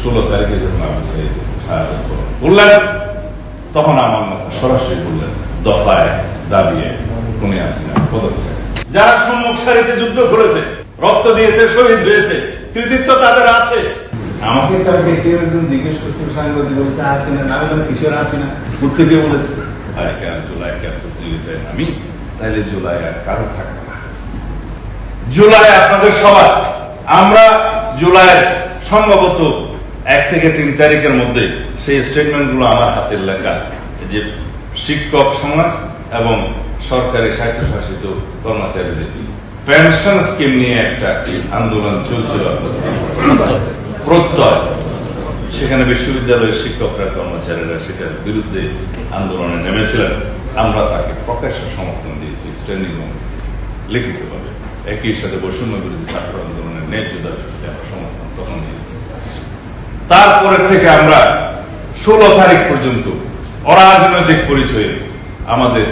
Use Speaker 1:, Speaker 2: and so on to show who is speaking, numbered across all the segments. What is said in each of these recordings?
Speaker 1: 16 তারিখে যখন আপনি বললেন, তখন আমার মাথা সরাসরি বললেন দফায় দাবিয়ে কোনে আসি না পদক্ষেপ। যারা সম্মুখ সারিতে যুদ্ধ করেছে, রক্ত দিয়েছে, শহীদ হয়েছে, কৃতিত্ব তাদের আছে।
Speaker 2: আমাকে তার কেউ একজন জিজ্ঞেস করতে সাংবাদিক বলছে আসি না, আমি বললাম কিশোর আসি না, ঘুরতে গিয়ে বলেছে
Speaker 1: কেন জুলাই প্রতিযোগিতায় আমি, তাইলে জুলাই আর কারো থাকবে না। জুলাই আপনাদের সবার। আমরা জুলাইয়ের সম্ভবত 1 থেকে 3 তারিখের মধ্যে সেই স্টেটমেন্ট গুলো আমার হাতের লেখা, যে শিক্ষক সমাজ এবং সরকারি স্বায়ত্তশাসিত কর্মচারীদের পেনশন স্কিম নিয়ে একটা আন্দোলন চলছিল প্রত্যয়, সেখানে বিশ্ববিদ্যালয়ের শিক্ষকরা কর্মচারীরা সেটার বিরুদ্ধে আন্দোলনে নেমেছিলেন। আমরা তাকে প্রকাশ্য সমর্থন দিয়েছি স্ট্যান্ডিং লিখিতভাবে। একই সাথে বৈষম্য বিরোধী ছাত্র আন্দোলনের ন্যায্য দাবিতে আমরা সমর্থন তখন দিয়েছি। তারপরে থেকে আমরা 16 তারিখ পর্যন্ত অরাজনৈতিক পরিচয়ে আমাদের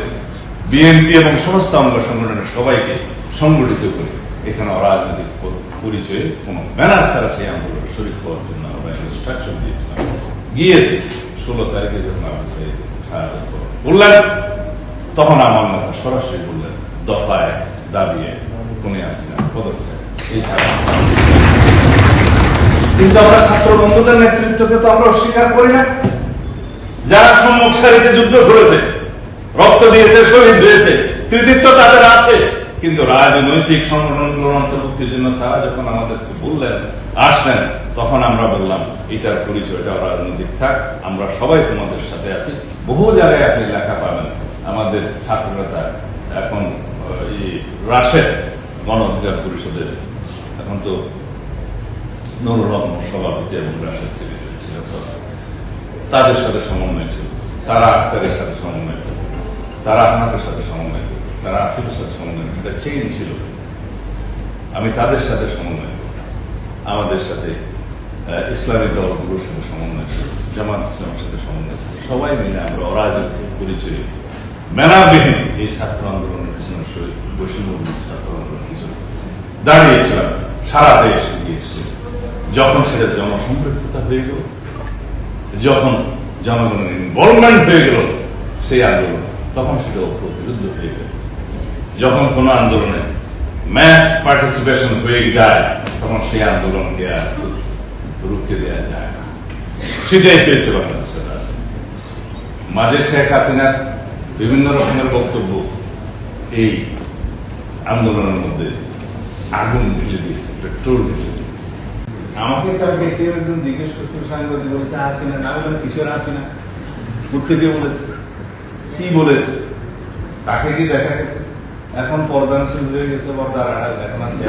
Speaker 1: বিএনপি এবং সমস্ত অঙ্গ সংগঠনের সবাইকে সংগঠিত করে এখানে অরাজনৈতিক পরিচয়ে কোন ব্যানার ছাড়া সেই আন্দোলনে শরীর হওয়ার জন্য আমরা ইনস্ট্রাকশন দিয়েছিলাম। গিয়েছি 16 তারিখে যখন আপনি বললেন, তখন আমার মাথা সরাসরি বললেন দফায় দাবিয়ে কোনে আসি না পদক্ষেপ। কিন্তু আমরা ছাত্র বন্ধুদের নেতৃত্বকে তো আমরা অস্বীকার করি না। যারা সম্মুখ সারিতে যুদ্ধ করেছে, রক্ত দিয়েছে, শহীদ হয়েছে, কৃতিত্ব তাদের আছে। কিন্তু রাজনৈতিক সংগঠনগুলোর অন্তর্ভুক্তির জন্য তারা যখন আমাদেরকে বললেন, আসলেন, তখন আমরা বললাম এটার পরিচয়টা রাজনৈতিক থাক, আমরা সবাই তোমাদের সাথে আছি। বহু জায়গায় আপনি লেখা পাবেন। আমাদের ছাত্রনেতা এখন রাশেদ গণ অধিকার পরিষদের, এখন তো নুরুল হক সভাপতি এবং রাশেদ সেক্রেটারি ছিল, তাদের সাথে সমন্বয় ছিল। তারা আক্তারের সাথে সমন্বয় করত, তারা আপনাদের সাথে সমন্বয় করত, তারা আসিফের সাথে সমন্বয় করত, চেইন ছিল। আমি তাদের সাথে সমন্বয় করতাম। আমাদের সাথে ইসলামী দলগুলোর সাথে সমন্বয় ছিল, জামাত ইসলামের সাথে সমন্বয় ছিল। সবাই মিলে আমরা অরাজনৈতিক পরিচয়ে মেনাবিহীন এই ছাত্র আন্দোলনের পিছনে, বৈষম্য ছাত্র আন্দোলনের পিছনে দাঁড়িয়েছিলাম। সারা দেশ এগিয়ে এসেছিল। যখন সেটা জনসম্পৃক্ততা হয়ে গেল, যখন জনগণের ইনভলভমেন্ট হয়ে গেল সেই আন্দোলন, তখন সেটা প্রতিরোধ হয়ে গেল। যখন কোন আন্দোলনে ম্যাস পার্টিসিপেশন হয়ে যায়, তখন সেই আন্দোলনকে আর রুখে দেওয়া যায় না। সেটাই পেয়েছে বাংলাদেশের রাজনীতি। মাঝে শেখ হাসিনার বিভিন্ন রকমের বক্তব্য এই আন্দোলনের মধ্যে আগুন ঢেলে দিয়েছে, পেট্রোল ঢেলে দিয়েছে।
Speaker 2: আমাকে তার কেউ একজন জিজ্ঞেস করতে সাংবাদিক বলছে আসি না, আমি বললাম কিশোর আসি না, ঘুরতে গিয়ে বলেছে।
Speaker 1: কি বলেছে? তাকে কি দেখা গেছে? এখন পর্দানশীল হয়ে গেছে, পর্দার আড়াল এখন আছে।